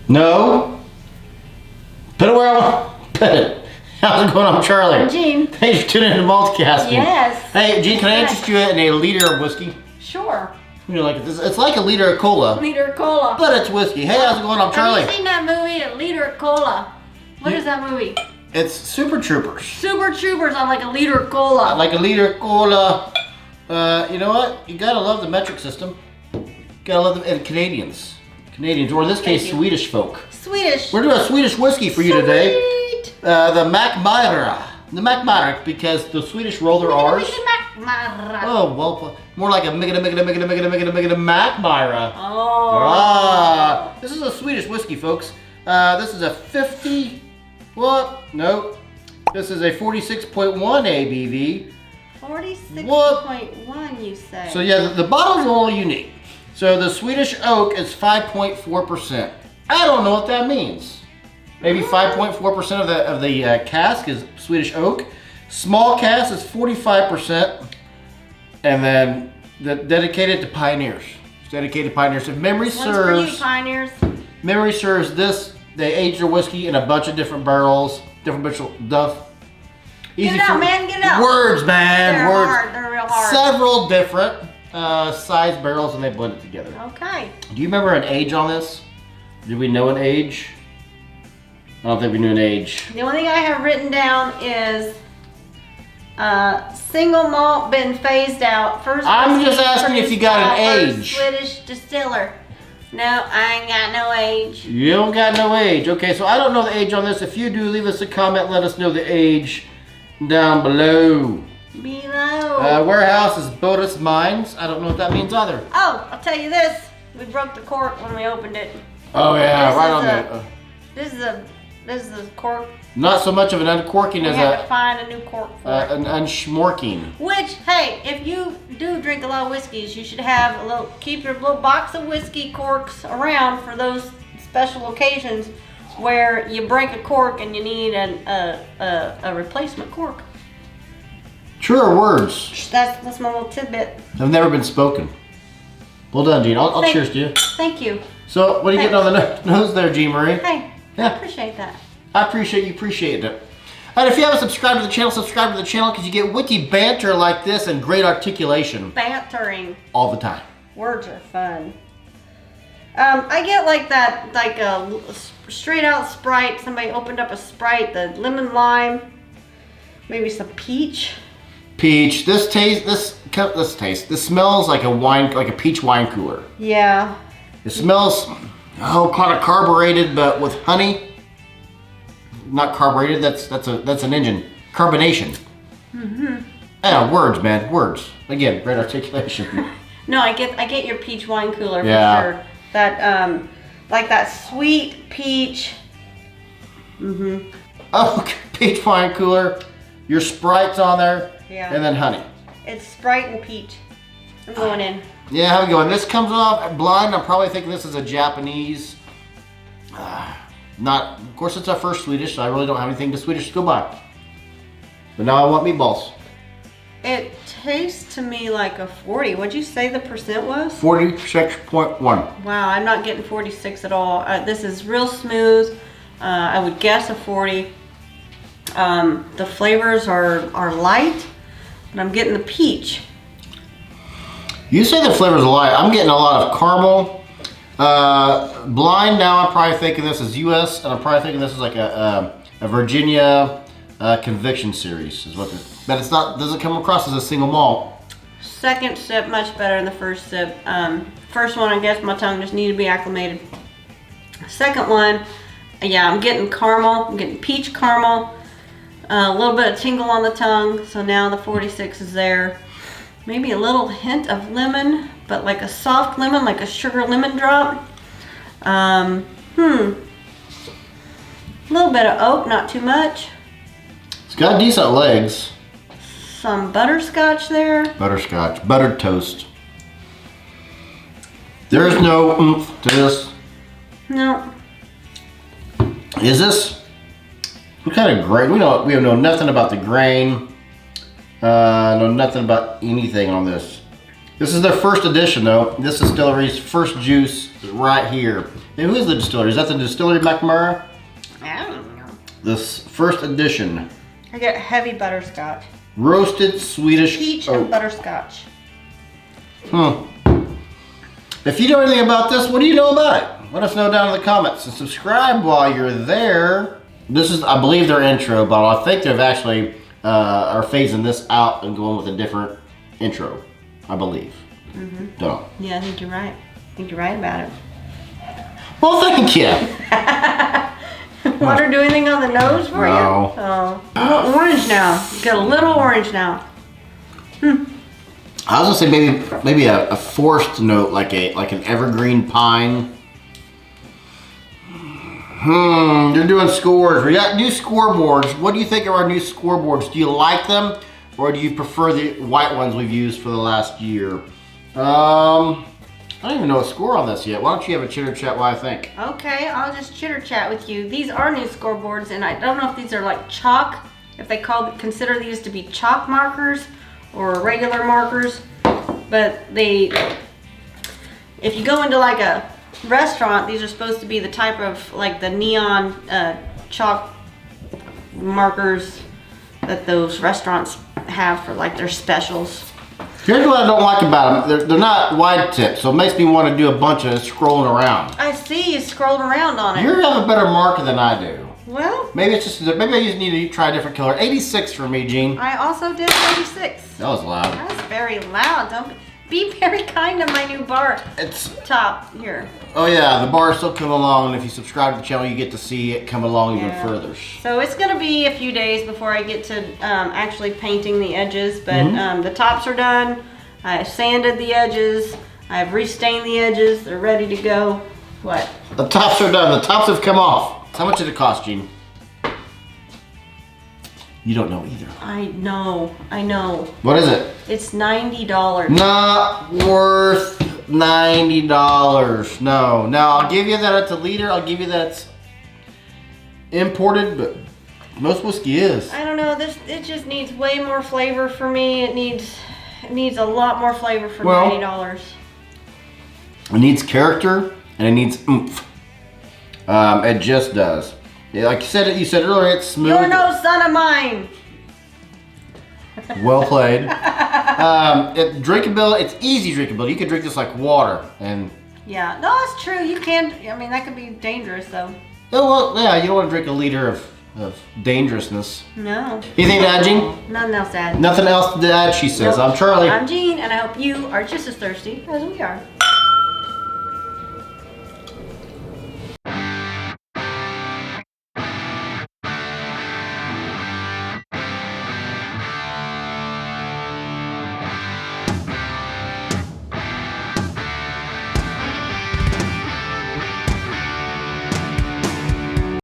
No. Put it where I want. Put it. How's it going? I'm Charlie. I'm Jean. Thanks for tuning in to Multicasking. Yes. Hey, Jean, can I interest you in a liter of whiskey? Sure. You know, like it's like a liter of cola. Liter of cola. But it's whiskey. Hey, how's it going? I'm Charlie. Have you seen that movie, A Liter of Cola? What is that movie? It's Super Troopers. Super Troopers on like a liter of cola. Like a liter of cola. You know what? You gotta love the metric system. Gotta love the and Canadians, or in this case, Swedish folk. Swedish. We're doing a Swedish whiskey for you today. The Mackmyra. The Mackmyra, because the Swedish roll their R's. Oh, well, more like a Mackmyra. Oh. This is a Swedish whiskey, folks. This is a 50. What? Nope. This is a 46.1 ABV. 46.1, you say? So yeah, the bottle's a little unique. So the Swedish oak is 5.4%. I don't know what that means. Maybe 5.4% of the cask is Swedish oak. Small cask is 45%, and then dedicated to pioneers. It's dedicated to pioneers. If memory serves, for you, pioneers. Memory serves this. They age their whiskey in a bunch of different barrels, different stuff. Get it out, man. Get it out. Words, man. They're words. hard. They're real hard. Several different size barrels, and they blend it together. Okay. Do you remember an age on this? Did we know an age? I don't think we knew an age. The only thing I have written down is single malt been phased out. First. I'm just asking if you got an age. Swedish distiller. No, I ain't got no age. You don't got no age. Okay, so I don't know the age on this. If you do, leave us a comment. Let us know the age down below. Warehouse is Bodas Mines. I don't know what that means either. Oh, I'll tell you this. We broke the cork when we opened it. Oh yeah, right on that. This is a cork. Not so much of an uncorking we as had to find a new cork for it. an unschmorking. Which, hey, if you do drink a lot of whiskeys, you should have keep your little box of whiskey corks around for those special occasions where you break a cork and you need a replacement cork. Truer words. That's my little tidbit. Have never been spoken. Well done, Jean. I'll cheers to you. Thank you. So, what are you getting on the nose there, Jean Marie? Hey, Yeah. I appreciate that. I appreciate you appreciating it. And if you haven't subscribed to the channel, subscribe to the channel because you get witty banter like this and great articulation. Bantering. All the time. Words are fun. I get like that, like a straight out Sprite. Somebody opened up a Sprite, the lemon lime, maybe some peach. Peach. This smells like a wine, like a peach wine cooler. Yeah. It smells, kind of carbureted, but with honey. Not carbureted. That's an engine. Carbonation. Yeah, words, man. Words. Again, great articulation. No, I get your peach wine cooler for sure. That like that sweet peach. Oh, peach wine cooler. Your Sprite's on there. Yeah. And then honey. It's Sprite and peach. I'm going in. Yeah, how we going? This comes off blind. I'm probably thinking this is a Japanese. Of course, it's our first Swedish, so I really don't have anything to Swedish to go by. But now I want meatballs. It tastes to me like a 40. What'd you say the percent was? 46.1. Wow, I'm not getting 46 at all. This is real smooth. I would guess a 40. The flavors are light, but I'm getting the peach. You say the flavors are light. I'm getting a lot of caramel. Blind now, I'm probably thinking this is U.S. and I'm probably thinking this is like a Virginia Conviction series, is what. But it's not. Doesn't come across as a single malt. Second sip much better than the first sip. First one, I guess my tongue just needed to be acclimated. Second one, yeah, I'm getting caramel. I'm getting peach caramel. A little bit of tingle on the tongue. So now the 46 is there. Maybe a little hint of lemon, but like a soft lemon, like a sugar lemon drop. A little bit of oak, not too much. It's got decent legs. Some butterscotch there. Butterscotch, buttered toast. There's no oomph to this. No. Is this? What kind of grain? We know nothing about the grain. Know nothing about anything on this. This is their first edition, though. This distillery's first juice is right here. And who is the distillery? Is that the distillery Mackmyra? I don't know. This first edition. I get heavy butterscotch. Roasted Swedish Peach oak. and butterscotch. If you know anything about this, what do you know about it? Let us know down in the comments and subscribe while you're there. This is, I believe, their intro bottle. I think they've actually are phasing this out and going with a different intro, I believe. Don't know. Yeah, I think you're right. I think you're right about it. Well, thank you. Water do anything on the nose for No. you? Oh. A little orange now. You got a little orange now. I was gonna say maybe a forced note, like an evergreen pine. They're doing scores. We got new scoreboards. What do you think of our new scoreboards? Do you like them, or do you prefer the white ones we've used for the last year? I don't even know a score on this yet. Why don't you have a chitter chat while I think? Okay, I'll just chitter chat with you. These are new scoreboards, and I don't know if these are like chalk, if they consider these to be chalk markers or regular markers, but if you go into like a restaurant, these are supposed to be the type of like the neon chalk markers that those restaurants have for like their specials. Here's what I don't like about them. They're not wide tips, so it makes me want to do a bunch of scrolling around. I see you scrolled around on it. You have a better marker than I do. Well, Maybe I just need to try a different color. 86 for me, Gene. I also did 86. That was loud. That was very loud. Don't be very kind to my new bar It's top here. Oh yeah, the bar is still coming along, and if you subscribe to the channel, you get to see it come along even further. So it's gonna be a few days before I get to actually painting the edges, but the tops are done. I sanded the edges. I've restained the edges. They're ready to go. What? The tops are done. The tops have come off. How much did it cost, Gene? You don't know either. I know. What is it? It's $90. Not worth $90. No. Now, I'll give you that it's a liter. I'll give you that it's imported, but most whiskey is. I don't know. It just needs way more flavor for me. It needs a lot more flavor for $90. It needs character and it needs oomph. It just does. Yeah, like you said earlier, it's smooth. You're no son of mine. Well played. Drinkability, it's easy drinkability. You can drink this like water, and Yeah, no, it's true. You can. I mean, that could be dangerous though. oh well, yeah. You don't want to drink a liter of dangerousness. No. Anything to add, Gene? Nothing else to add. Nothing else to add, she says. Nope. I'm Charlie. I'm Jean, and I hope you are just as thirsty as we are.